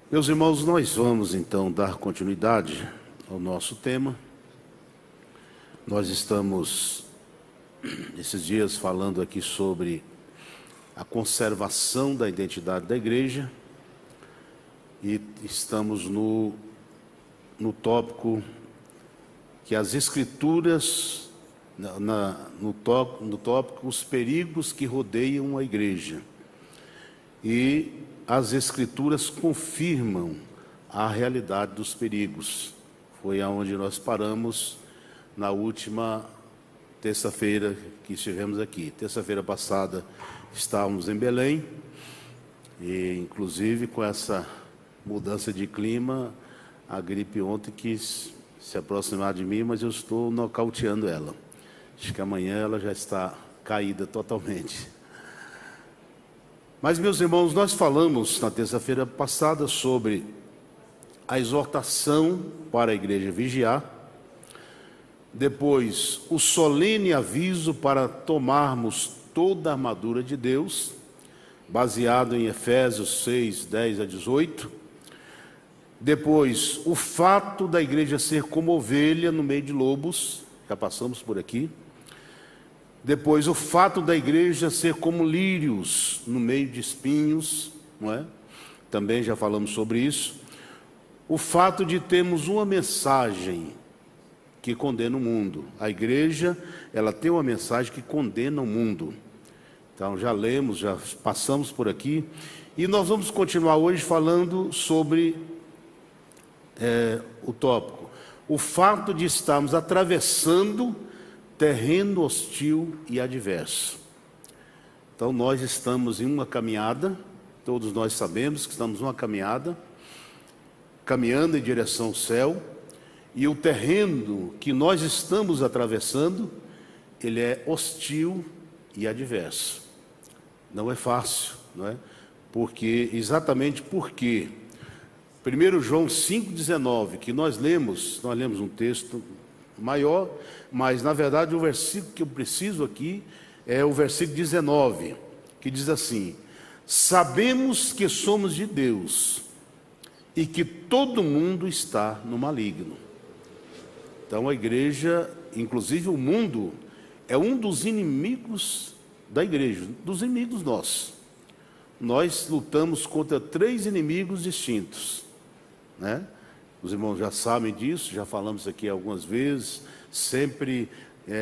Meus irmãos, nós vamos então dar continuidade ao nosso tema. Nós estamos, esses dias, falando aqui sobre a conservação da identidade da igreja e estamos no tópico que as Escrituras, no tópico os perigos que rodeiam a igreja. E as Escrituras confirmam a realidade dos perigos. Foi aonde nós paramos na última terça-feira que estivemos aqui. Terça-feira passada estávamos em Belém e, inclusive, com essa mudança de clima, a gripe ontem quis se aproximar de mim, mas eu estou nocauteando ela. Acho que amanhã ela já está caída totalmente. Mas, meus irmãos, nós falamos na terça-feira passada sobre a exortação para a igreja vigiar, depois o solene aviso para tomarmos toda a armadura de Deus, baseado em Efésios 6, 10 a 18, depois o fato da igreja ser como ovelha no meio de lobos, já passamos por aqui. Depois, o fato da igreja ser como lírios no meio de espinhos, não é? Também já falamos sobre isso. O fato de termos uma mensagem que condena o mundo. A igreja, ela tem uma mensagem que condena o mundo. Então, já lemos, já passamos por aqui. E nós vamos continuar hoje falando sobre o tópico. O fato de estarmos atravessando terreno hostil e adverso. Então nós estamos em uma caminhada, todos nós sabemos que estamos em uma caminhada, caminhando em direção ao céu, e o terreno que nós estamos atravessando, ele é hostil e adverso. Não é fácil, não é? Exatamente porque 1 João 5,19, que nós lemos um texto maior, mas na verdade o versículo que eu preciso aqui é o versículo 19, que diz assim: sabemos que somos de Deus e que todo mundo está no maligno. Então a igreja, inclusive o mundo, é um dos inimigos da igreja, dos inimigos nossos. Nós lutamos contra 3 inimigos distintos, né? Os irmãos já sabem disso, já falamos aqui algumas vezes, sempre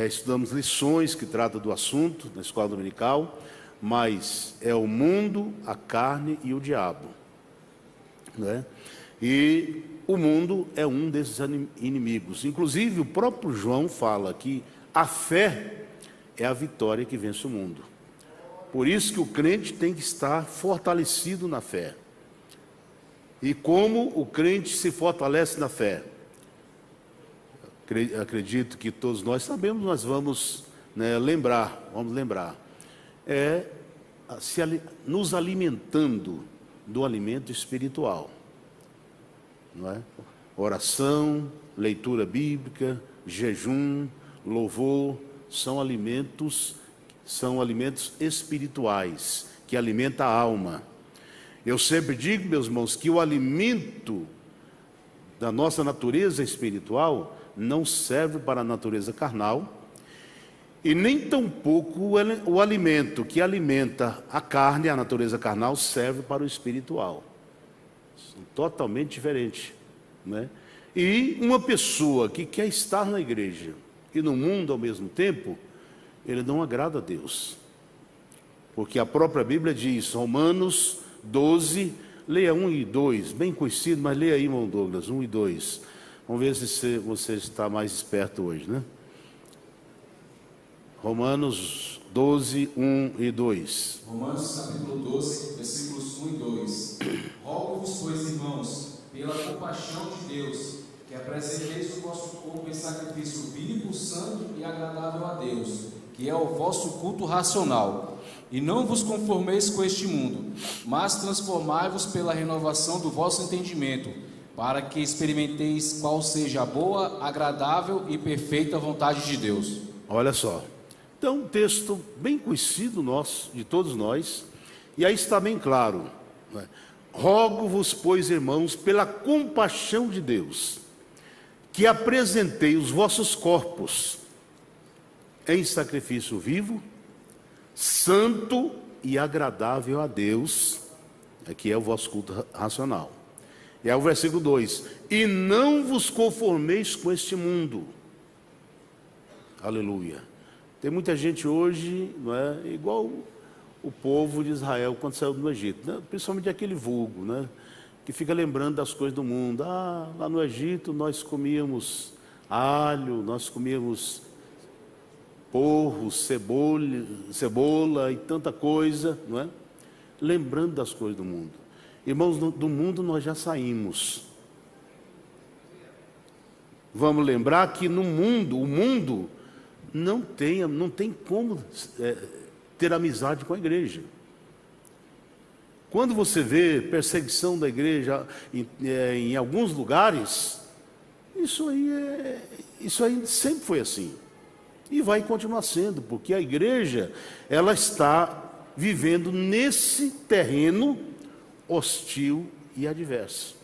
estudamos lições que tratam do assunto na escola dominical, mas é o mundo, a carne e o diabo, né? E o mundo é um desses inimigos. Inclusive o próprio João fala que a fé é a vitória que vence o mundo. Por isso que o crente tem que estar fortalecido na fé. E como o crente se fortalece na fé? Acredito que todos nós sabemos, nós vamos lembrar, nos alimentando do alimento espiritual, não é? Oração, leitura bíblica, jejum, louvor, são alimentos espirituais, que alimentam a alma. Eu sempre digo, meus irmãos, que o alimento da nossa natureza espiritual não serve para a natureza carnal, e nem tampouco o alimento que alimenta a carne, a natureza carnal, serve para o espiritual. São totalmente diferentes, né? E uma pessoa que quer estar na igreja e no mundo ao mesmo tempo, ele não agrada a Deus. Porque a própria Bíblia diz, Romanos 12, leia 1 e 2, bem conhecido, mas leia aí, irmão Douglas, 1 e 2. Vamos ver se você está mais esperto hoje, né? Romanos 12, 1 e 2. Romanos capítulo 12, versículos 1 e 2. Rogo-vos, pois, irmãos, pela compaixão de Deus, que apresenteis o vosso corpo em sacrifício vivo, santo e agradável a Deus, que é o vosso culto racional. E não vos conformeis com este mundo, mas transformai-vos pela renovação do vosso entendimento, para que experimenteis qual seja a boa, agradável e perfeita vontade de Deus. Olha só, então um texto bem conhecido nosso, de todos nós, e aí está bem claro, né? Rogo-vos, pois, irmãos, pela compaixão de Deus, que apresentei os vossos corpos em sacrifício vivo, santo e agradável a Deus, aqui é o vosso culto racional. E é o versículo 2: e não vos conformeis com este mundo. Aleluia. Tem muita gente hoje, não é, igual o povo de Israel quando saiu do Egito, né? Principalmente aquele vulgo, né? Que fica lembrando das coisas do mundo. Ah, lá no Egito nós comíamos alho, nós comíamos porro, cebola e tanta coisa, não é? Lembrando das coisas do mundo. Irmãos, do mundo nós já saímos. Vamos lembrar que no mundo, o mundo não tem como ter amizade com a igreja. Quando você vê perseguição da igreja em alguns lugares, isso aí sempre foi assim. E vai continuar sendo, porque a igreja, ela está vivendo nesse terreno hostil e adverso.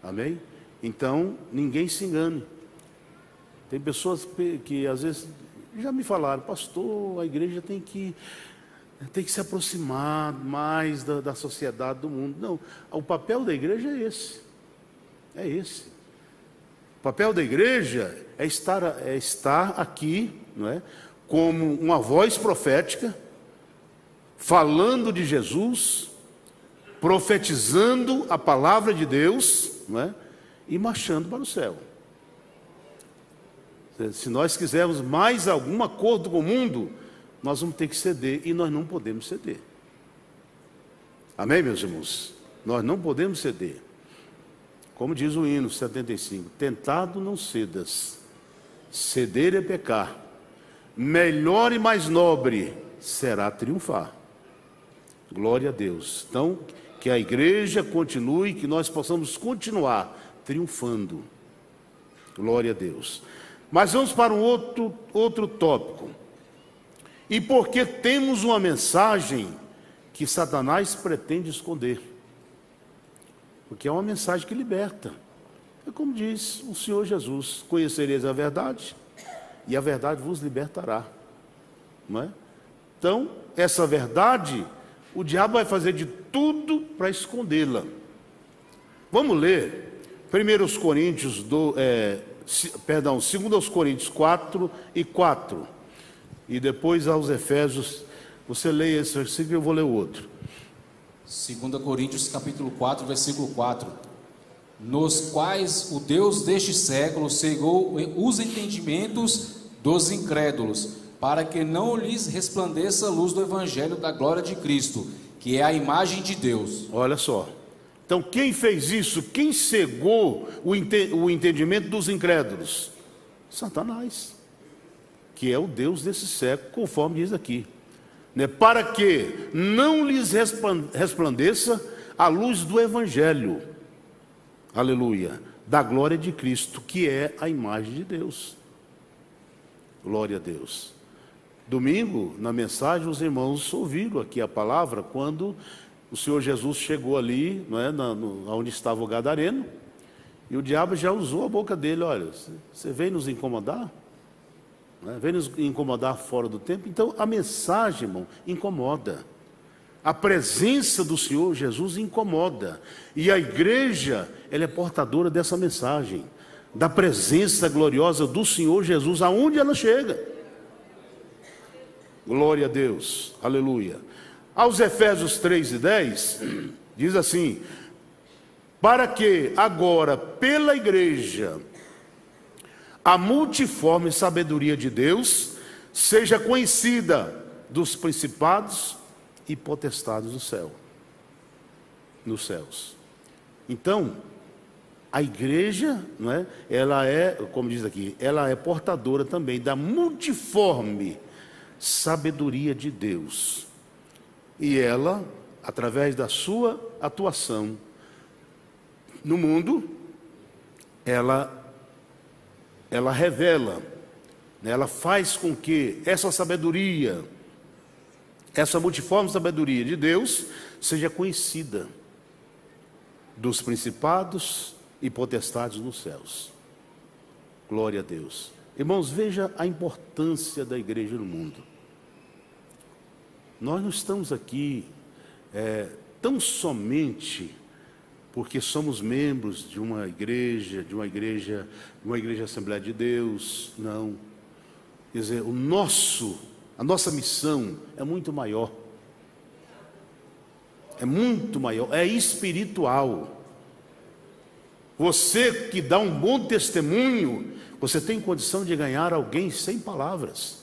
Amém? Então, ninguém se engane. Tem pessoas que às vezes já me falaram: pastor, a igreja tem que se aproximar mais da sociedade, do mundo. Não, o papel da igreja é esse. É esse. O papel da igreja é estar aqui, não é, como uma voz profética, falando de Jesus, profetizando a palavra de Deus, não é, e marchando para o céu. Se nós quisermos mais algum acordo com o mundo, nós vamos ter que ceder, e nós não podemos ceder. Amém, meus irmãos? Nós não podemos ceder. Como diz o hino 75, tentado não cedas, ceder é pecar, melhor e mais nobre será triunfar. Glória a Deus. Então, que a igreja continue, que nós possamos continuar triunfando. Glória a Deus. Mas vamos para um outro tópico. E porque temos uma mensagem que Satanás pretende esconder. Porque é uma mensagem que liberta. É como diz o Senhor Jesus: conhecereis a verdade, e a verdade vos libertará. Não é? Então, essa verdade, o diabo vai fazer de tudo para escondê-la. Vamos ler 2 Coríntios 4:4, e depois aos Efésios. Você leia esse versículo e eu vou ler o outro. 2 Coríntios capítulo 4, versículo 4: nos quais o Deus deste século cegou os entendimentos dos incrédulos, para que não lhes resplandeça a luz do evangelho da glória de Cristo, que é a imagem de Deus. Olha só. Então, quem fez isso? Quem cegou o entendimento dos incrédulos? Satanás, que é o Deus desse século, conforme diz aqui, né? Para que não lhes resplandeça a luz do evangelho, aleluia, da glória de Cristo, que é a imagem de Deus. Glória a Deus. Domingo, na mensagem, os irmãos ouviram aqui a palavra, quando o Senhor Jesus chegou ali, não é, onde estava o gadareno, e o diabo já usou a boca dele: olha, você veio nos incomodar? Não é? Veio nos incomodar fora do tempo? Então, a mensagem, irmão, incomoda. A presença do Senhor Jesus incomoda. E a igreja, ela é portadora dessa mensagem, da presença gloriosa do Senhor Jesus, aonde ela chega. Glória a Deus, aleluia. Aos Efésios 3:10, diz assim: para que agora, pela igreja, a multiforme sabedoria de Deus seja conhecida dos principados e potestades do céu, nos céus. Então, a igreja, não é, ela é, como diz aqui, ela é portadora também da multiforme sabedoria de Deus. E ela, através da sua atuação no mundo, ela revela, né, ela faz com que essa sabedoria, essa multiforme sabedoria de Deus seja conhecida dos principados e potestades nos céus. Glória a Deus. Irmãos, veja a importância da igreja no mundo. Nós não estamos aqui tão somente porque somos membros de uma igreja Assembleia de Deus. Não. Quer dizer, a nossa missão é muito maior. É muito maior, é espiritual. Você que dá um bom testemunho, você tem condição de ganhar alguém sem palavras.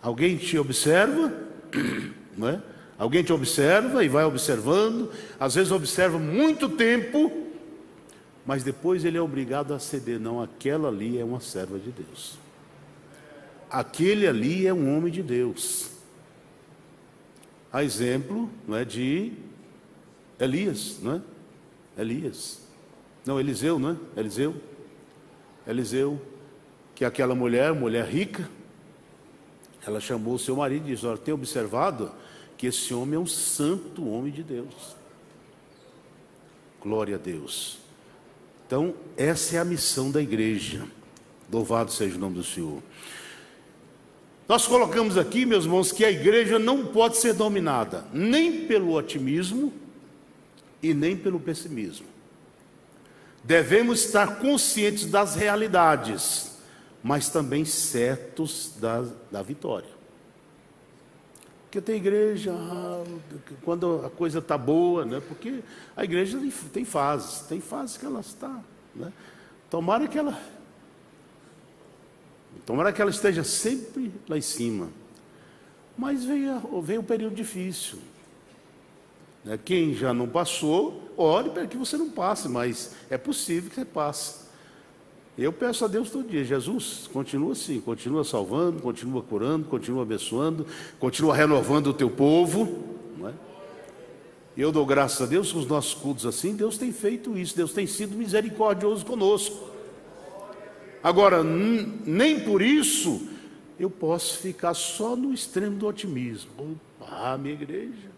Alguém te observa, não é? Alguém te observa e vai observando, às vezes observa muito tempo, mas depois ele é obrigado a ceder. Não, aquela ali é uma serva de Deus. Aquele ali é um homem de Deus. A exemplo, não é, de Elias, não é? Eliseu, não é? Eliseu, que aquela mulher rica, ela chamou o seu marido e disse: olha, tem observado que esse homem é um santo homem de Deus. Glória a Deus. Então, essa é a missão da igreja. Louvado seja o nome do Senhor. Nós colocamos aqui, meus irmãos, que a igreja não pode ser dominada nem pelo otimismo e nem pelo pessimismo. Devemos estar conscientes das realidades, mas também certos da vitória. Porque tem igreja, quando a coisa está boa, né? Porque a igreja tem fases que ela está, né? Tomara que ela esteja sempre lá em cima. Mas veio um período difícil. Quem já não passou, ore para que você não passe, mas é possível que você passe. Eu peço a Deus todo dia: Jesus, continua assim, continua salvando, continua curando, continua abençoando, continua renovando o teu povo, não é? Eu dou graças a Deus que os nossos cultos assim, Deus tem feito isso, Deus tem sido misericordioso conosco. Agora, nem por isso eu posso ficar só no extremo do otimismo. Minha igreja,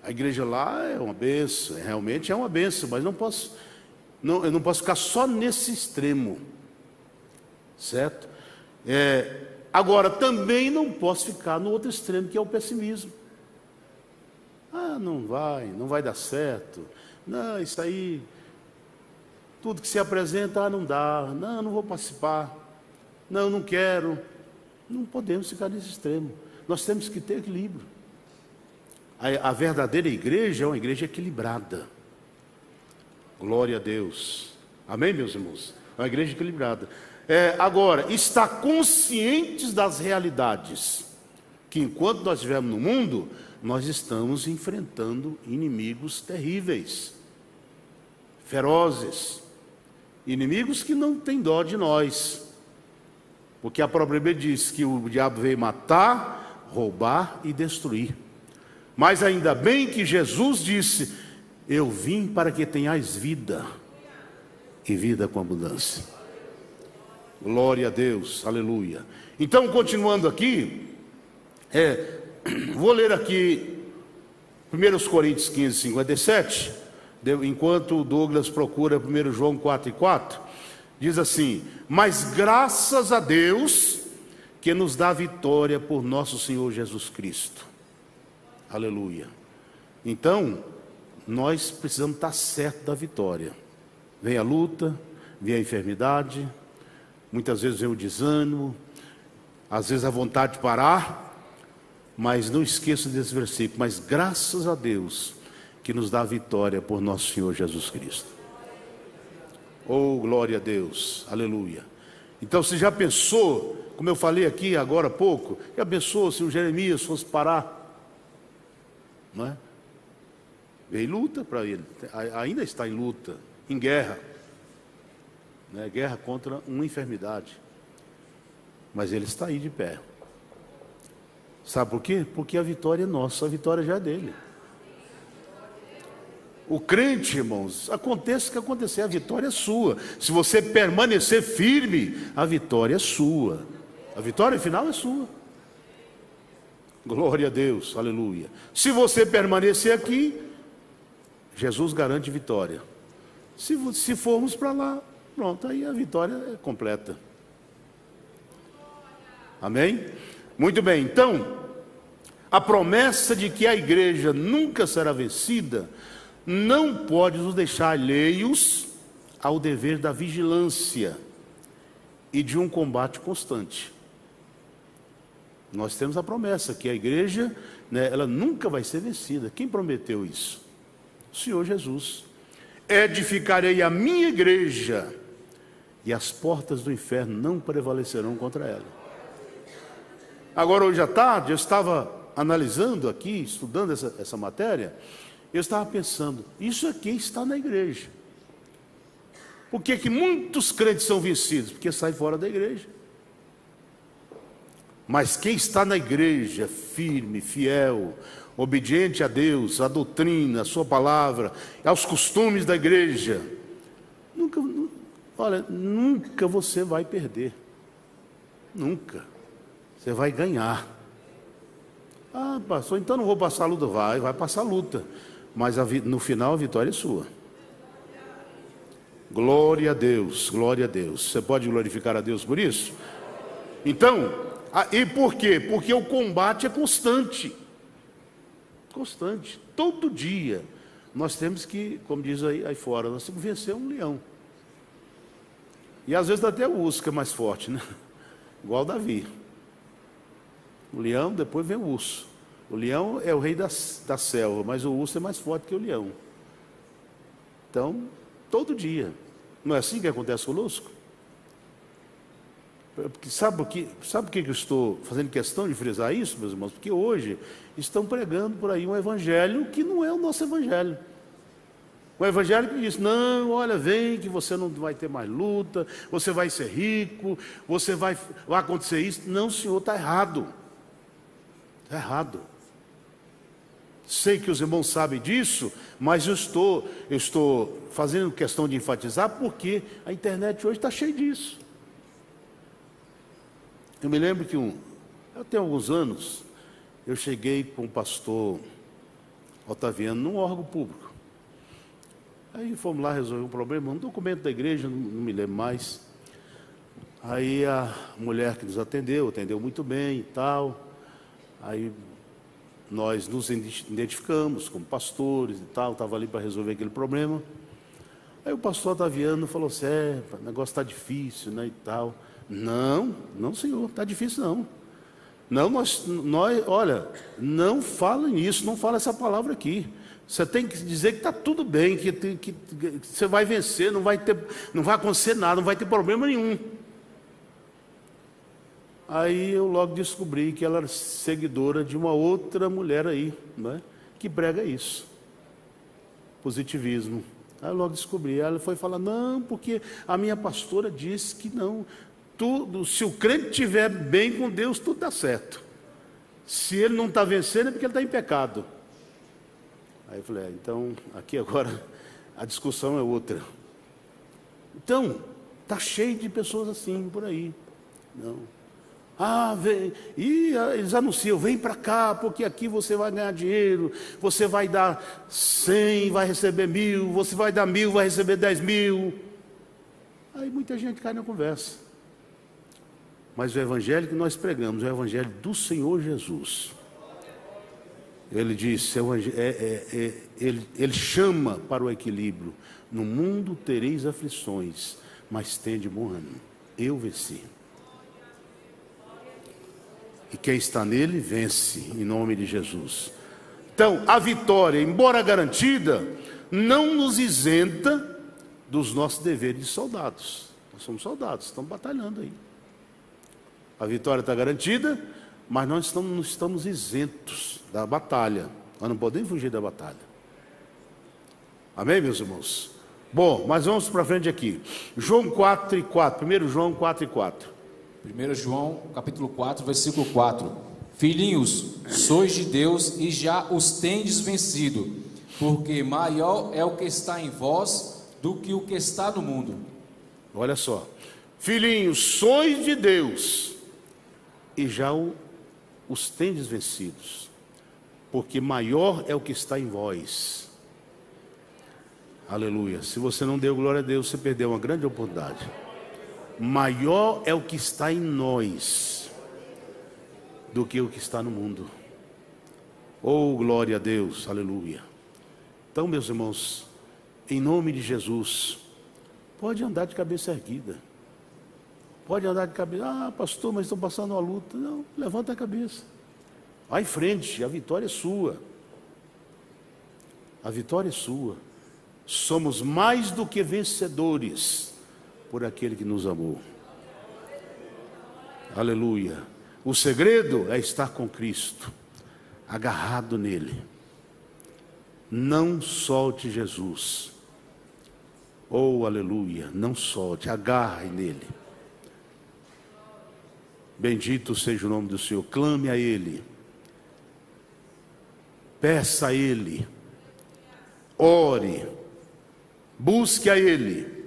a igreja lá é uma bênção, realmente é uma bênção, mas eu não posso ficar só nesse extremo, certo? Agora, também não posso ficar no outro extremo, que é o pessimismo. Não vai dar certo. Não, isso aí, tudo que se apresenta, não dá. Não vou participar. Não quero. Não podemos ficar nesse extremo. Nós temos que ter equilíbrio. A verdadeira igreja é uma igreja equilibrada. Glória a Deus. Amém, meus irmãos? É uma igreja equilibrada. Agora, estar conscientes das realidades, que enquanto nós estivermos no mundo, nós estamos enfrentando inimigos terríveis, ferozes, inimigos que não têm dó de nós, porque a própria Bíblia diz que o diabo veio matar, roubar e destruir. Mas ainda bem que Jesus disse: eu vim para que tenhais vida, e vida com abundância. Glória a Deus, aleluia. Então, continuando aqui, vou ler aqui 1 Coríntios 15, 57, enquanto o Douglas procura 1 João 4:4, diz assim: mas graças a Deus que nos dá vitória por nosso Senhor Jesus Cristo. Aleluia. Então, nós precisamos estar certos da vitória. Vem a luta, vem a enfermidade, muitas vezes vem o desânimo, às vezes a vontade de parar, mas não esqueça desse versículo: mas graças a Deus que nos dá a vitória por nosso Senhor Jesus Cristo. Oh, glória a Deus, aleluia. Então, você já pensou, como eu falei aqui agora há pouco, já pensou se o Jeremias fosse parar? Não é? Veio luta para ele, ainda está em luta, em guerra, né? Guerra contra uma enfermidade, mas ele está aí de pé. Sabe por quê? Porque a vitória é nossa, a vitória já é dele. O crente, irmãos, aconteça o que acontecer, a vitória é sua. Se você permanecer firme, a vitória é sua, a vitória final é sua. Glória a Deus, aleluia. Se você permanecer aqui, Jesus garante vitória. Se formos para lá, pronto, aí a vitória é completa. Amém? Muito bem, então, a promessa de que a igreja nunca será vencida não pode nos deixar alheios ao dever da vigilância e de um combate constante. Nós temos a promessa que a igreja, ela nunca vai ser vencida. Quem prometeu isso? O Senhor Jesus. Edificarei a minha igreja e as portas do inferno não prevalecerão contra ela. Agora, hoje à tarde, eu estava analisando aqui, estudando essa matéria, eu estava pensando, isso aqui está na igreja. Por que muitos crentes são vencidos? Porque saem fora da igreja. Mas quem está na igreja, firme, fiel, obediente a Deus, à doutrina, à sua palavra, aos costumes da igreja, nunca você vai perder. Nunca. Você vai ganhar. Ah, pastor, então não vou passar a luta. Vai passar a luta. Mas no final a vitória é sua. Glória a Deus, glória a Deus. Você pode glorificar a Deus por isso? Então, e por quê? Porque o combate é constante. Constante. Todo dia nós temos que, como diz aí fora, nós temos que vencer um leão. E às vezes até o urso que é mais forte, né? Igual Davi. O leão, depois vem o urso. O leão é o rei da selva, mas o urso é mais forte que o leão. Então, todo dia. Não é assim que acontece conosco? Porque sabe por que eu estou fazendo questão de frisar isso, meus irmãos? Porque hoje estão pregando por aí um evangelho que não é o nosso evangelho. O evangelho que diz, não, olha, vem que você não vai ter mais luta, você vai ser rico, vai acontecer isso. Não, senhor, está errado. Está errado. Sei que os irmãos sabem disso, mas eu estou fazendo questão de enfatizar porque a internet hoje está cheia disso. Eu me lembro que até alguns anos, eu cheguei com o pastor Otaviano num órgão público. Aí fomos lá resolver um problema, um documento da igreja, não me lembro mais. Aí a mulher que nos atendeu muito bem e tal. Aí nós nos identificamos como pastores e tal, estava ali para resolver aquele problema. Aí o pastor Otaviano falou assim, o negócio está difícil, né, e tal. Não, senhor, está difícil não. Não, nós, olha, não fala nisso, não fala essa palavra aqui. Você tem que dizer que está tudo bem, que você vai vencer, não vai acontecer nada, não vai ter problema nenhum. Aí eu logo descobri que ela era seguidora de uma outra mulher aí, né, que prega isso, positivismo. Aí eu logo descobri, ela foi falar, não, porque a minha pastora disse que não, se o crente estiver bem com Deus, tudo dá certo. Se ele não está vencendo é porque ele está em pecado. Aí eu falei, então, aqui agora a discussão é outra. Então, está cheio de pessoas assim por aí. Não. Vem, e eles anunciam, vem para cá, porque aqui você vai ganhar dinheiro, você vai dar 100, vai receber 1.000, você vai dar 1.000, vai receber 10.000. Aí muita gente cai na conversa. Mas o evangelho que nós pregamos é o evangelho do Senhor Jesus. Ele diz, ele chama para o equilíbrio. No mundo tereis aflições, mas tende bom ânimo. Eu venci. E quem está nele, vence, em nome de Jesus. Então, a vitória, embora garantida, não nos isenta dos nossos deveres de soldados. Nós somos soldados, estamos batalhando aí. A vitória está garantida, mas nós não estamos isentos da batalha. Nós não podemos fugir da batalha. Amém, meus irmãos? Bom, mas vamos para frente aqui. João 4:4. 1 João 4:4. 1 João, capítulo 4, versículo 4. Filhinhos, sois de Deus e já os tendes vencido, porque maior é o que está em vós do que o que está no mundo. Olha só. Filhinhos, sois de Deus e já os tendes vencidos, porque maior é o que está em vós. Aleluia. Se você não deu glória a Deus, você perdeu uma grande oportunidade. Maior é o que está em nós do que o que está no mundo. Oh, glória a Deus, aleluia. Então, meus irmãos, em nome de Jesus, pode andar de cabeça erguida. Pode andar de cabeça, pastor, mas estou passando uma luta. Não, levanta a cabeça. Vai em frente, a vitória é sua. A vitória é sua. Somos mais do que vencedores por aquele que nos amou. Aleluia. O segredo é estar com Cristo, agarrado nele. Não solte Jesus. Oh, aleluia. Não solte, agarre nele. Bendito seja o nome do Senhor. Clame a Ele. Peça a Ele. Ore. Busque a Ele.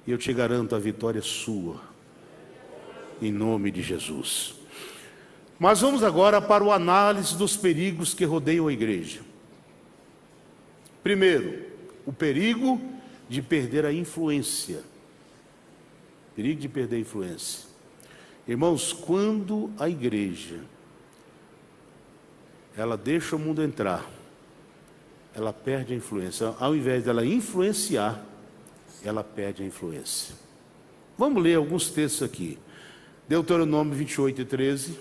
E eu te garanto, a vitória é sua. Em nome de Jesus. Mas vamos agora para o análise dos perigos que rodeiam a igreja. Primeiro, o perigo de perder a influência. Perigo de perder a influência. Irmãos, quando a igreja ela deixa o mundo entrar, ela perde a influência. Ao invés dela influenciar, ela perde a influência. Vamos ler alguns textos aqui. Deuteronômio 28:13.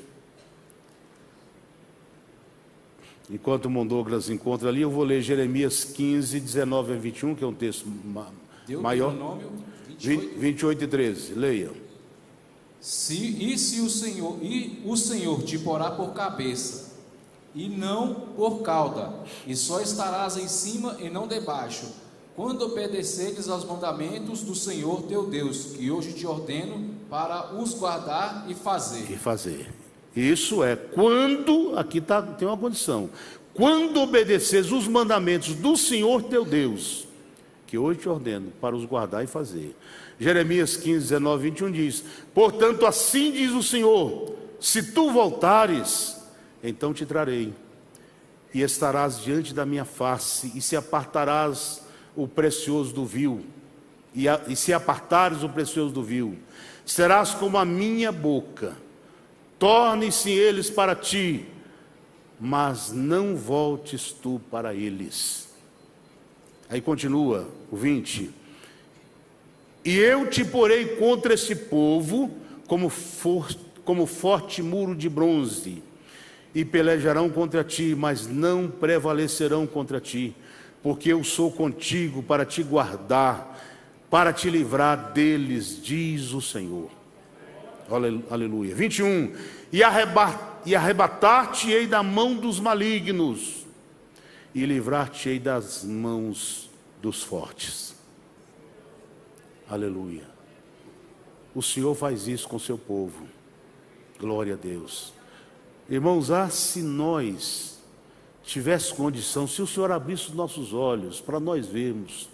Enquanto o Mon Douglas encontra ali, eu vou ler Jeremias 15:19-21, que é um texto maior. 28:13. Leia. Se o Senhor te porá por cabeça, e não por cauda, e só estarás em cima e não debaixo, quando obedeceres aos mandamentos do Senhor teu Deus, que hoje te ordeno para os guardar e fazer. Isso é quando, aqui tem uma condição, quando obedeceres os mandamentos do Senhor teu Deus, que hoje te ordeno para os guardar e fazer. Jeremias 15:19-21 diz: portanto, assim diz o Senhor, se tu voltares, então te trarei, e estarás diante da minha face, e se apartarás o precioso do vil, e se apartares o precioso do vil, serás como a minha boca, tornem-se eles para ti, mas não voltes tu para eles. Aí continua o 20: e eu te porei contra este povo como forte muro de bronze, e pelejarão contra ti, mas não prevalecerão contra ti, porque eu sou contigo para te guardar, para te livrar deles, diz o Senhor. Aleluia. 21. E arrebatar-te-ei da mão dos malignos, e livrar-te-ei das mãos dos fortes. Aleluia. O Senhor faz isso com o seu povo. Glória a Deus. Irmãos, se nós tivéssemos condição, se o Senhor abrisse os nossos olhos para nós vermos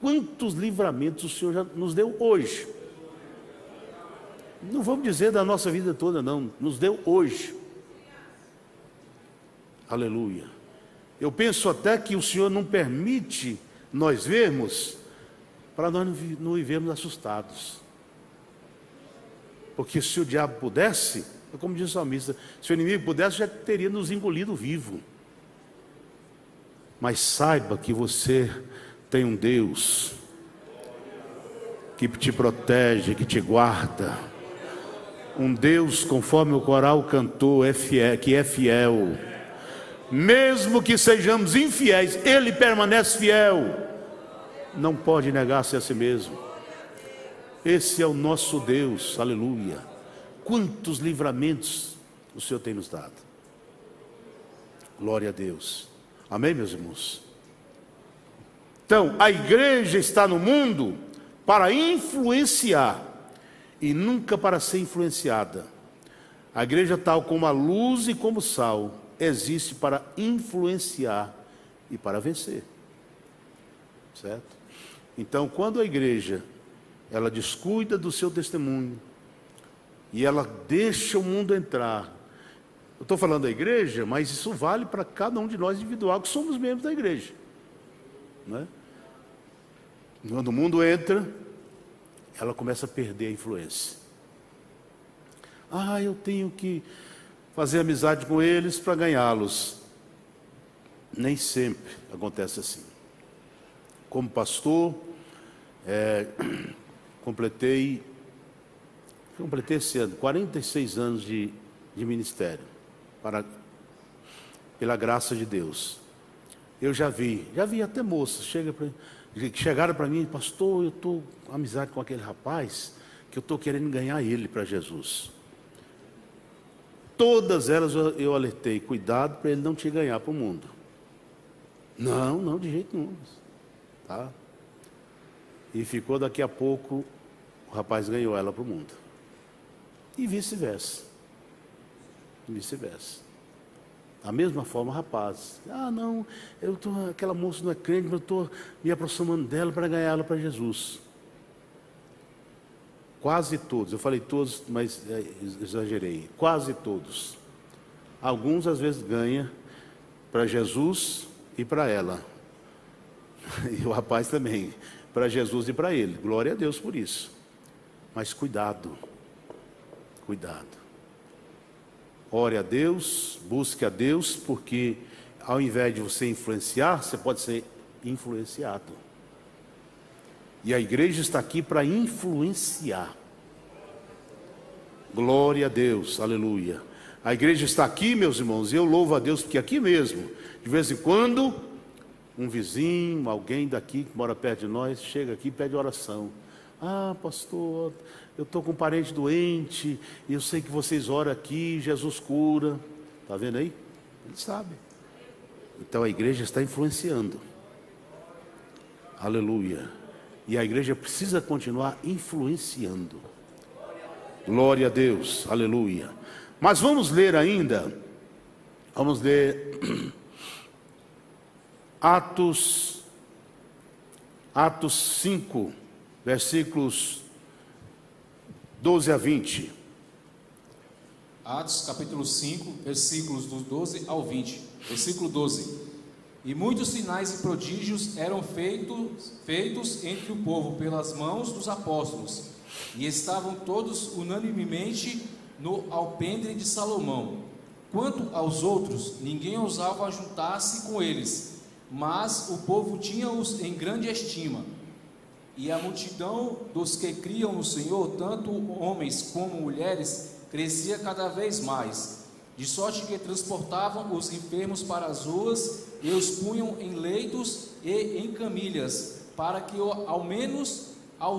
quantos livramentos o Senhor já nos deu hoje. Não vamos dizer da nossa vida toda, não. Nos deu hoje. Aleluia. Eu penso até que o Senhor não permite nós vermos, para nós não vivermos assustados. Porque se o diabo pudesse, como diz o salmista, se o inimigo pudesse, já teria nos engolido vivo. Mas saiba que você tem um Deus que te protege, que te guarda. Um Deus, conforme o coral cantou, que é fiel. Mesmo que sejamos infiéis, Ele permanece fiel. Não pode negar-se a si mesmo. Esse é o nosso Deus, aleluia. Quantos livramentos o Senhor tem nos dado. Glória a Deus. Amém, meus irmãos? Então, a igreja está no mundo para influenciar e nunca para ser influenciada. A igreja, tal como a luz e como o sal, existe para influenciar e para vencer. Certo? Então, quando a igreja ela descuida do seu testemunho e ela deixa o mundo entrar, eu estou falando da igreja, mas isso vale para cada um de nós individual, que somos membros da igreja, né? Quando o mundo entra, ela começa a perder a influência. Eu tenho que fazer amizade com eles para ganhá-los. Nem sempre acontece assim. Como pastor, completei esse ano 46 anos de ministério, pela graça de Deus. Eu já vi até moças chegaram para mim: pastor, eu estou com amizade com aquele rapaz, que eu estou querendo ganhar ele para Jesus. Todas elas eu alertei: cuidado para ele não te ganhar para o mundo. Não, de jeito nenhum. Tá? E ficou, daqui a pouco, o rapaz ganhou ela para o mundo. E vice-versa. Da mesma forma, rapaz: não, aquela moça não é crente, mas eu estou me aproximando dela para ganhar ela para Jesus. Quase todos, eu falei todos, mas exagerei. Quase todos. Alguns às vezes ganham para Jesus e para ela. E o rapaz também, para Jesus e para ele. Glória a Deus por isso. Mas cuidado. Ore a Deus, busque a Deus, porque ao invés de você influenciar, você pode ser influenciado. E a igreja está aqui para influenciar. Glória a Deus, aleluia. A igreja está aqui, meus irmãos, e eu louvo a Deus, porque aqui mesmo, de vez em quando, um vizinho, alguém daqui que mora perto de nós, chega aqui e pede oração. Pastor, eu estou com um parente doente, e eu sei que vocês oram aqui, Jesus cura. Está vendo aí? Ele sabe. Então a igreja está influenciando. Aleluia. E a igreja precisa continuar influenciando. Glória a Deus, aleluia. Mas vamos ler ainda, Atos 5, versículos 12 a 20. Atos capítulo 5, versículos do 12 ao 20. Versículo 12. E muitos sinais e prodígios eram feitos entre o povo pelas mãos dos apóstolos, e estavam todos unanimemente no alpendre de Salomão. Quanto aos outros, ninguém ousava juntar-se com eles, mas o povo tinha-os em grande estima. E a multidão dos que criam no Senhor, tanto homens como mulheres, crescia cada vez mais, de sorte que transportavam os enfermos para as ruas e os punham em leitos e em camilhas, para que ao menos a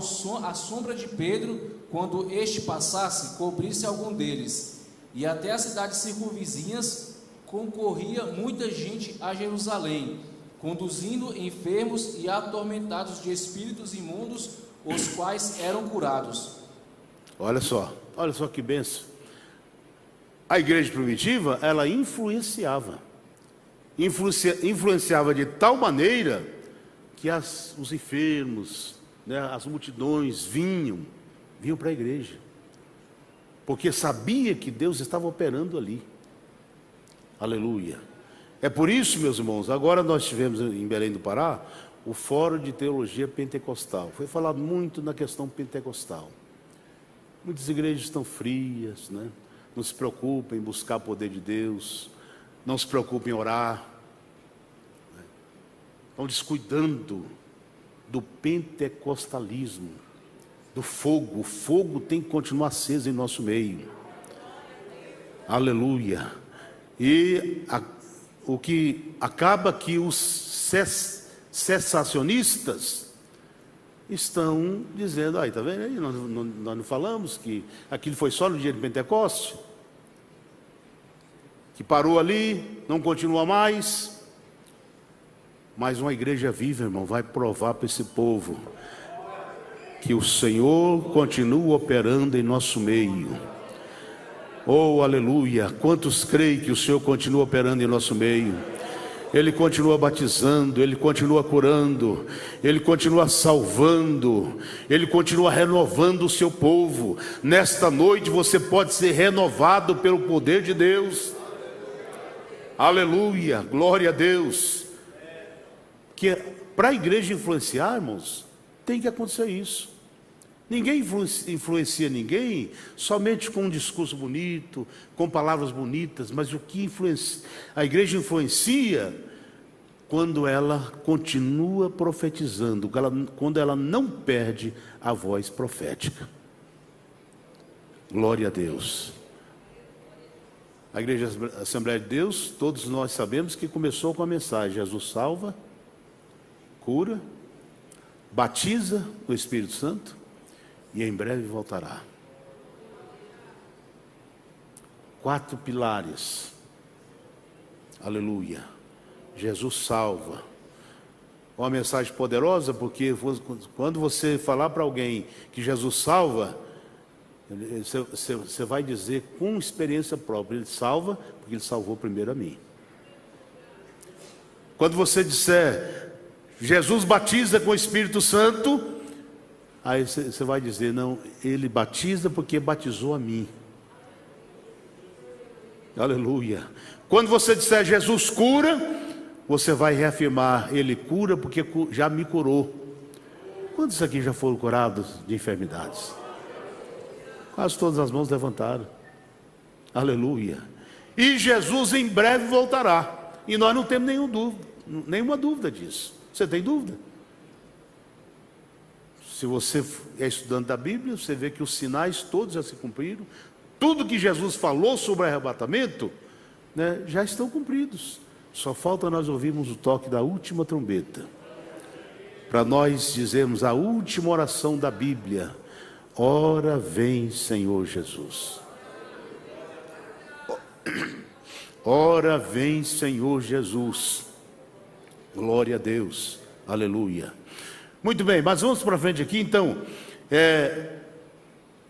sombra de Pedro, quando este passasse, cobrisse algum deles. E até as cidades circunvizinhas concorria muita gente a Jerusalém, conduzindo enfermos e atormentados de espíritos imundos, os quais eram curados. Olha só que bênção. A igreja primitiva, ela influenciava de tal maneira que os enfermos, as multidões vinham para a igreja, porque sabia que Deus estava operando ali. Aleluia. É por isso, meus irmãos, agora nós tivemos em Belém do Pará o Fórum de Teologia Pentecostal. Foi falado muito na questão pentecostal. Muitas igrejas estão frias, não se preocupam em buscar o poder de Deus, não se preocupam em orar, estão descuidando do pentecostalismo, do fogo. O fogo tem que continuar aceso em nosso meio. Aleluia. E o que acaba que os cessacionistas estão dizendo: está vendo aí, nós não falamos que aquilo foi só no dia de Pentecoste, que parou ali, não continua mais. Mas uma igreja viva, irmão, vai provar para esse povo que o Senhor continua operando em nosso meio. Oh, aleluia! Quantos creem que o Senhor continua operando em nosso meio? Ele continua batizando, Ele continua curando, Ele continua salvando, Ele continua renovando o seu povo. Nesta noite você pode ser renovado pelo poder de Deus. Aleluia, glória a Deus. Que para a igreja influenciar, irmãos, Tem que acontecer isso. Ninguém influencia ninguém somente com um discurso bonito, com palavras bonitas, mas o que a igreja influencia quando ela continua profetizando, quando ela não perde a voz profética. Glória a Deus. A Igreja Assembleia de Deus, todos nós sabemos que começou com a mensagem: Jesus salva, cura, batiza no Espírito Santo e em breve voltará. 4 pilares. Aleluia. Jesus salva. Uma mensagem poderosa, porque quando você falar para alguém que Jesus salva, você vai dizer com experiência própria: Ele salva porque Ele salvou primeiro a mim. Quando você disser Jesus batiza com o Espírito Santo, aí você vai dizer: não, Ele batiza porque batizou a mim. Aleluia. Quando você disser Jesus cura, você vai reafirmar: Ele cura porque já me curou. Quantos aqui já foram curados de enfermidades? Quase todas as mãos levantaram. Aleluia. E Jesus em breve voltará. E nós não temos nenhuma dúvida disso. Você tem dúvida? Se você é estudante da Bíblia, você vê que os sinais todos já se cumpriram. Tudo que Jesus falou sobre o arrebatamento, né, já estão cumpridos. Só falta nós ouvirmos o toque da última trombeta, para nós dizermos a última oração da Bíblia: ora vem, Senhor Jesus. Ora vem, Senhor Jesus. Glória a Deus. Aleluia. Muito bem, mas vamos para frente aqui então.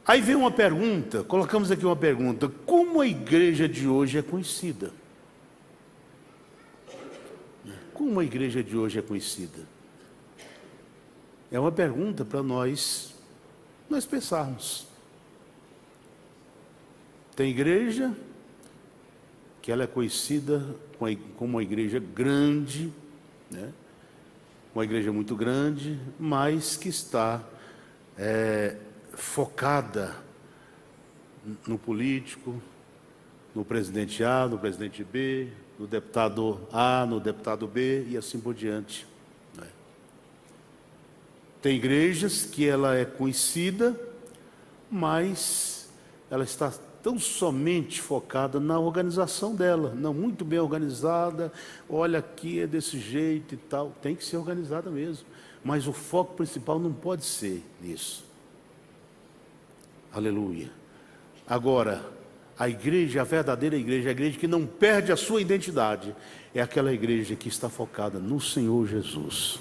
Aí vem uma pergunta, colocamos aqui uma pergunta: como a igreja de hoje é conhecida? Como a igreja de hoje é conhecida? É uma pergunta para nós pensarmos. Tem igreja que ela é conhecida como uma igreja grande, né? Uma igreja muito grande, mas que está focada no político, no presidente A, no presidente B, no deputado A, no deputado B e assim por diante, né? Tem igrejas que ela é conhecida, mas ela está tão somente focada na organização dela, não muito bem organizada. Olha, aqui é desse jeito e tal. Tem que ser organizada mesmo, mas o foco principal não pode ser nisso. Aleluia. Agora, a igreja, a verdadeira igreja, a igreja que não perde a sua identidade, é aquela igreja que está focada no Senhor Jesus.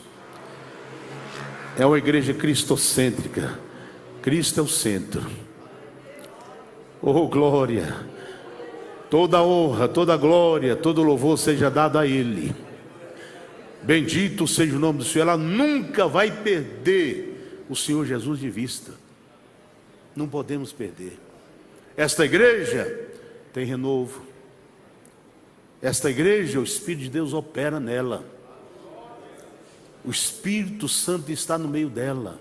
É uma igreja cristocêntrica. Cristo é o centro. Oh, glória! Toda honra, toda glória, todo louvor seja dado a Ele. Bendito seja o nome do Senhor. Ela nunca vai perder o Senhor Jesus de vista. Não podemos perder. Esta igreja tem renovo. Esta igreja, o Espírito de Deus opera nela. O Espírito Santo está no meio dela.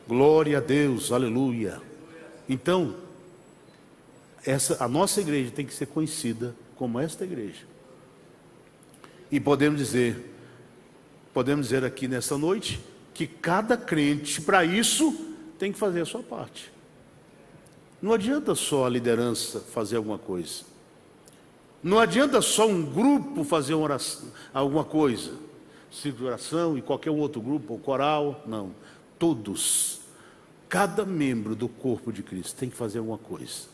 Glória a Deus, aleluia. Então, a nossa igreja tem que ser conhecida como esta igreja. E podemos dizer aqui nessa noite, que cada crente, para isso, tem que fazer a sua parte. Não adianta só a liderança fazer alguma coisa. Não adianta só um grupo fazer uma oração, alguma coisa. Círculo de oração e qualquer outro grupo, ou coral, não. Todos, cada membro do corpo de Cristo tem que fazer alguma coisa.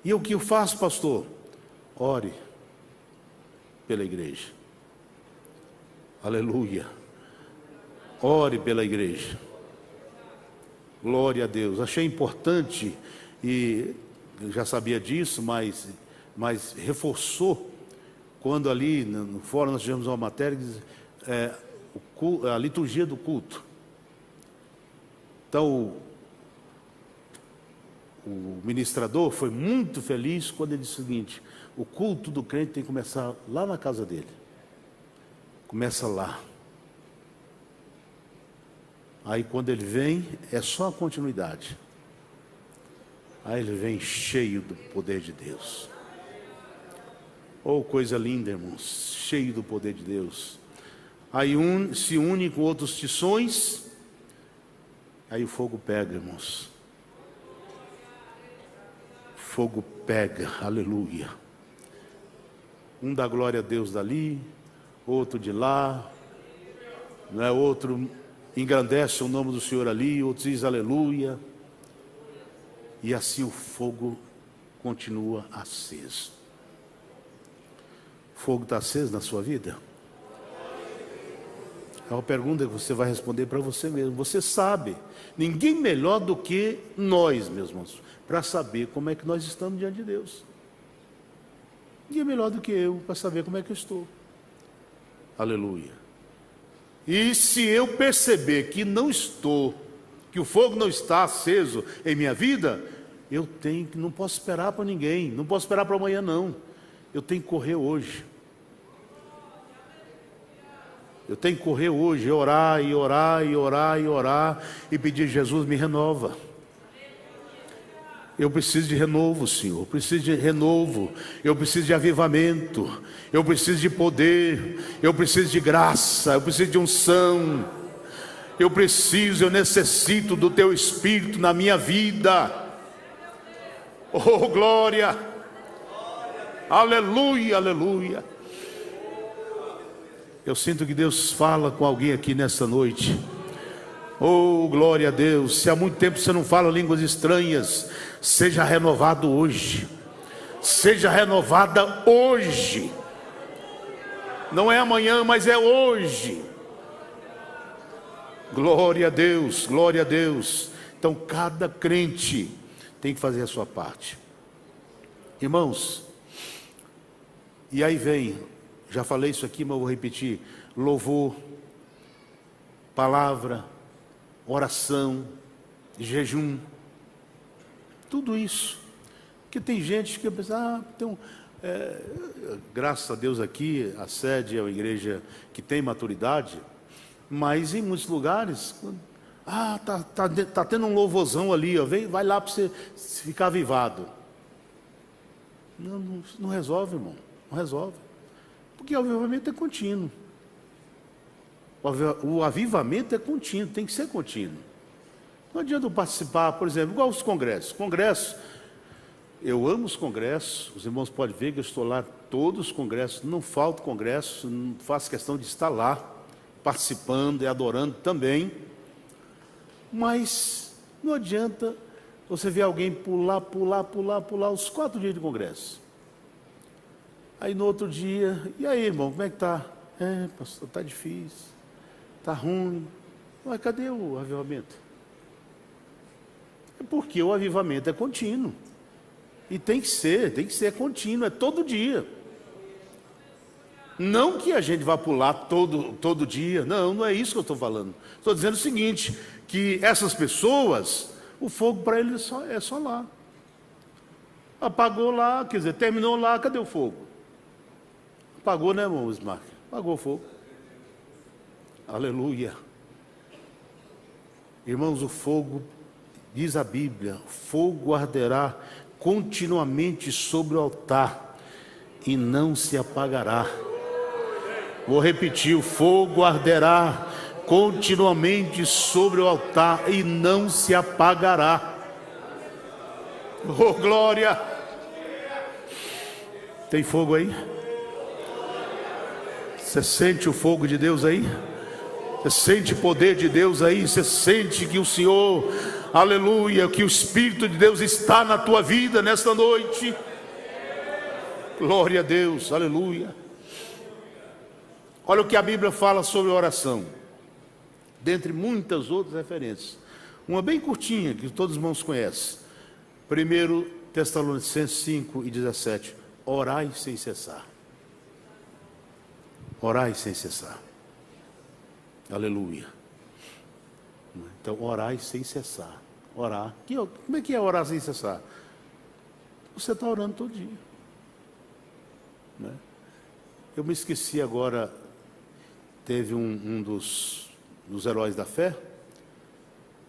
E o que eu faço, pastor? Ore pela igreja. Aleluia. Ore pela igreja. Glória a Deus. Achei importante, e eu já sabia disso, mas reforçou, quando ali no fórum nós tivemos uma matéria que diz, a liturgia do culto. Então o ministrador foi muito feliz quando ele disse o seguinte: o culto do crente tem que começar lá na casa dele. Começa lá. Aí quando ele vem, é só a continuidade. Aí ele vem cheio do poder de Deus. Oh, coisa linda, irmãos, cheio do poder de Deus. Aí se une com outros tições, aí o fogo pega, irmãos. Fogo pega, aleluia. Um dá glória a Deus dali, outro de lá, né? Outro engrandece o nome do Senhor ali, outro diz aleluia. E assim o fogo continua aceso. O fogo está aceso na sua vida? É uma pergunta que você vai responder para você mesmo. Você sabe, ninguém melhor do que nós, meus irmãos, para saber como é que nós estamos diante de Deus. Ninguém melhor do que eu para saber como é que eu estou. Aleluia. E se eu perceber que não estou, que o fogo não está aceso em minha vida, não posso esperar para ninguém, não posso esperar para amanhã não. Eu tenho que correr hoje. Eu tenho que correr hoje, orar e orar e orar e orar e pedir: Jesus, me renova. Eu preciso de renovo, Senhor. Eu preciso de renovo. Eu preciso de avivamento. Eu preciso de poder. Eu preciso de graça. Eu preciso de unção. Eu necessito do Teu Espírito na minha vida. Oh, glória! Aleluia, aleluia. Eu sinto que Deus fala com alguém aqui nesta noite. Oh, glória a Deus. Se há muito tempo você não fala línguas estranhas, seja renovado hoje. Seja renovada hoje. Não é amanhã, mas é hoje. Glória a Deus, glória a Deus. Então cada crente tem que fazer a sua parte. Irmãos, e aí vem, já falei isso aqui, mas vou repetir: louvor, palavra, oração, jejum, tudo isso. Porque tem gente que pensa, graças a Deus aqui, a sede é uma igreja que tem maturidade, mas em muitos lugares, tá tendo um louvorzão ali, ó, vai lá para você ficar avivado. Não resolve, irmão, não resolve. Porque o avivamento é contínuo. O avivamento é contínuo, tem que ser contínuo. Não adianta eu participar, por exemplo, igual os congressos. Congresso, eu amo os congressos, os irmãos podem ver que eu estou lá todos os congressos, não falta congresso, não faço questão de estar lá, participando e adorando também. Mas não adianta você ver alguém pular os 4 dias de congresso. Aí no outro dia, e aí, irmão, como é que está? Pastor, está difícil, está ruim. Mas cadê o avivamento? É porque o avivamento é contínuo. E tem que ser contínuo, é todo dia. Não que a gente vá pular todo dia, não é isso que eu estou falando. Estou dizendo o seguinte, que essas pessoas, o fogo para eles é só lá. Apagou lá, quer dizer, terminou lá, cadê o fogo? Apagou, né, irmão Ismar? Apagou o fogo. Aleluia. Irmãos, o fogo, diz a Bíblia, o fogo arderá continuamente sobre o altar e não se apagará. Vou repetir: o fogo arderá continuamente sobre o altar e não se apagará. Oh, glória! Tem fogo aí? Você sente o fogo de Deus aí? Você sente o poder de Deus aí? Você sente que o Senhor, aleluia, que o Espírito de Deus está na tua vida nesta noite? Glória a Deus, aleluia. Olha o que a Bíblia fala sobre oração, dentre muitas outras referências. Uma bem curtinha, que todos os irmãos conhecem. 1 Tessalonicenses 5:17. Orai sem cessar. Orai sem cessar. Aleluia. Então, orai sem cessar. Orar. Como é que é orar sem cessar? Você está orando todo dia. Né? Eu me esqueci agora, teve um dos heróis da fé,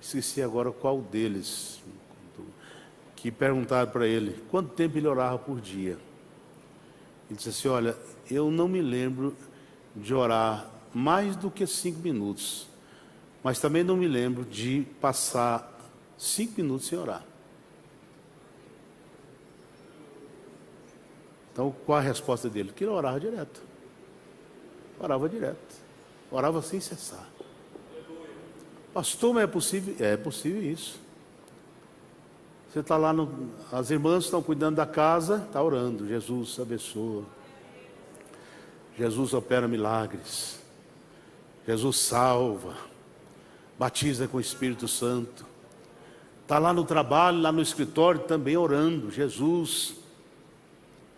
esqueci agora qual deles, que perguntaram para ele quanto tempo ele orava por dia. Ele disse assim: olha, eu não me lembro de orar mais do que 5 minutos, mas também não me lembro de passar 5 minutos sem orar. Então, qual a resposta dele? Que ele orava direto. Orava direto. Orava sem cessar. Pastor, mas é possível? É possível isso. Você está lá, as irmãs estão cuidando da casa, está orando. Jesus abençoa. Jesus opera milagres. Jesus salva. Batiza com o Espírito Santo. Está lá no trabalho, lá no escritório, também orando. Jesus,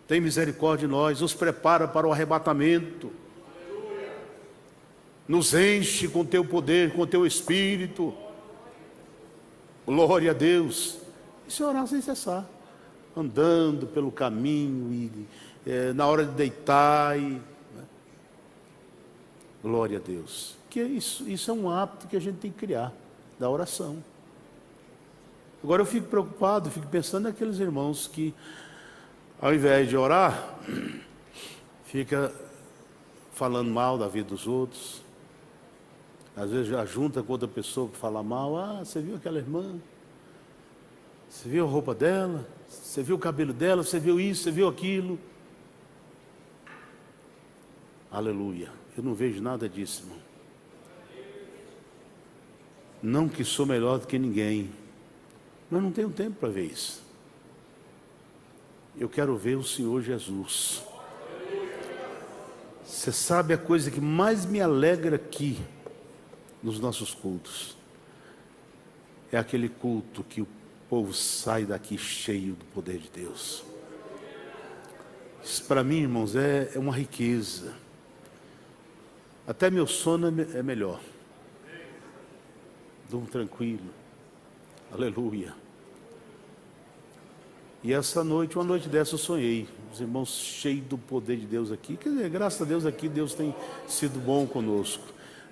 tem misericórdia de nós, nos prepara para o arrebatamento. Nos enche com teu poder, com teu Espírito. Glória a Deus. E se orar sem cessar, andando pelo caminho, e na hora de deitar, glória a Deus. Que isso é um hábito que a gente tem que criar, da oração. Agora eu fico preocupado, fico pensando naqueles irmãos que, ao invés de orar, fica falando mal da vida dos outros. Às vezes já junta com outra pessoa que fala mal. Ah, você viu aquela irmã? Você viu a roupa dela? Você viu o cabelo dela? Você viu isso? Você viu aquilo? Aleluia. Eu não vejo nada disso, irmão. Não que sou melhor do que ninguém, mas não tenho tempo para ver isso. Eu quero ver o Senhor Jesus. Você sabe a coisa que mais me alegra aqui nos nossos cultos? É aquele culto que o povo sai daqui cheio do poder de Deus. Isso para mim, irmãos, é uma riqueza. Até meu sono é melhor. Durmo tranquilo. Aleluia. E essa noite, uma noite dessa eu sonhei, os irmãos cheios do poder de Deus aqui. Quer dizer, graças a Deus aqui Deus tem sido bom conosco,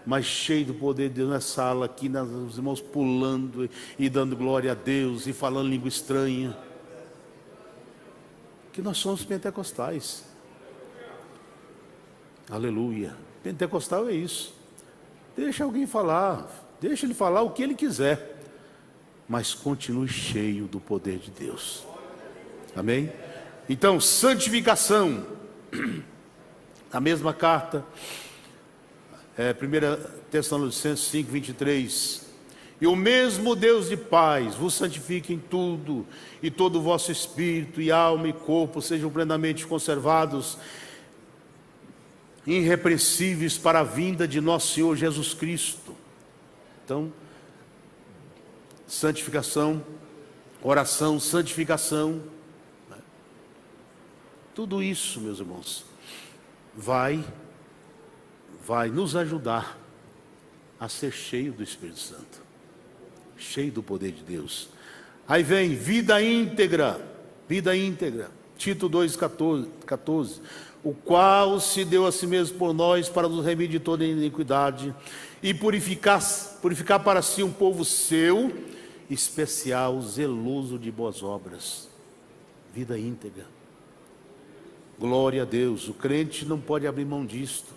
mas cheio do poder de Deus na sala aqui, os irmãos pulando e dando glória a Deus e falando língua estranha. Que nós somos pentecostais. Aleluia. Pentecostal é isso. Deixa alguém falar, deixa ele falar o que ele quiser, mas continue cheio do poder de Deus. Amém? Então, santificação. A mesma carta, 1 Tessalonicenses 5, 23. E o mesmo Deus de paz vos santifique em tudo, e todo o vosso espírito e alma e corpo sejam plenamente conservados, irrepreensíveis para a vinda de nosso Senhor Jesus Cristo. Então, santificação, oração, santificação. Tudo isso, meus irmãos, vai nos ajudar a ser cheio do Espírito Santo, cheio do poder de Deus. Aí vem vida íntegra, Tito 2,14, o qual se deu a si mesmo por nós para nos remir de toda iniquidade e purificar para si um povo seu, especial, zeloso de boas obras. Vida íntegra. Glória a Deus. O crente não pode abrir mão disto.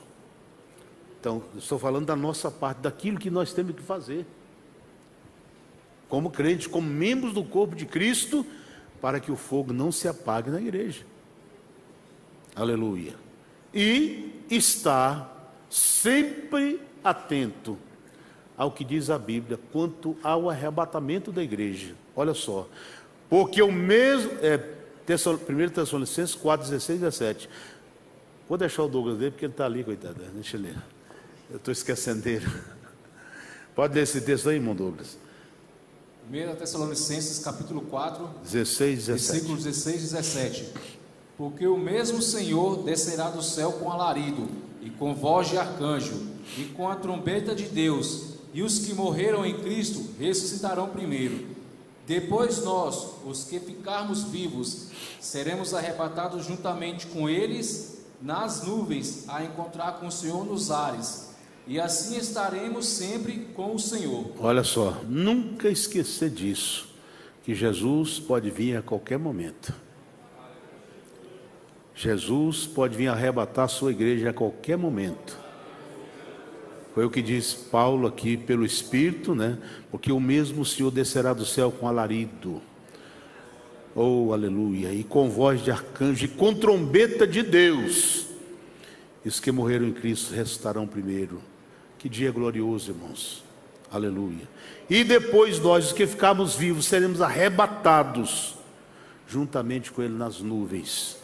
Então, eu estou falando da nossa parte, daquilo que nós temos que fazer como crente, como membros do corpo de Cristo, para que o fogo não se apague na igreja. Aleluia. E estar sempre atento ao que diz a Bíblia quanto ao arrebatamento da igreja. Olha só, porque o mesmo 1 Tessalonicenses 4, 16 e 17. Vou deixar o Douglas ler, porque ele está ali, coitado. Deixa ele ler. Eu estou esquecendo dele. Pode ler esse texto aí, irmão Douglas. 1 Tessalonicenses capítulo 4, 16 e 17. Versículos 16 e 17. Porque o mesmo Senhor descerá do céu com alarido, e com voz de arcanjo, e com a trombeta de Deus, e os que morreram em Cristo ressuscitarão primeiro. Depois nós, os que ficarmos vivos, seremos arrebatados juntamente com eles nas nuvens, a encontrar com o Senhor nos ares. e assim estaremos sempre com o Senhor. Olha só, nunca esquecer disso, que Jesus pode vir a qualquer momento. Jesus pode vir arrebatar a sua igreja a qualquer momento. Foi o que diz Paulo aqui pelo Espírito, né? Porque o mesmo Senhor descerá do céu com alarido, oh aleluia, e com voz de arcanjo e com trombeta de Deus. Os que morreram em Cristo ressuscitarão primeiro. Que dia glorioso, irmãos, aleluia. E depois nós, os que ficarmos vivos, seremos arrebatados juntamente com Ele nas nuvens,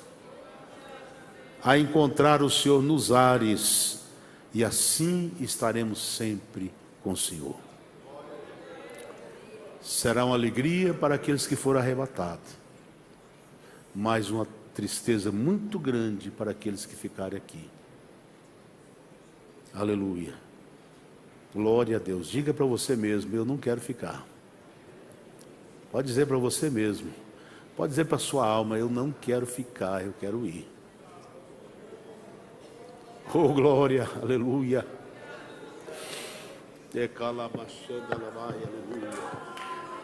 a encontrar o Senhor nos ares, e assim estaremos sempre com o Senhor. Será uma alegria para aqueles que foram arrebatados, mas uma tristeza muito grande para aqueles que ficarem aqui. Aleluia, glória a Deus. Diga para você mesmo: eu não quero ficar. Pode dizer para você mesmo, pode dizer para a sua alma: eu não quero ficar, eu quero ir. Oh glória, aleluia. Aleluia.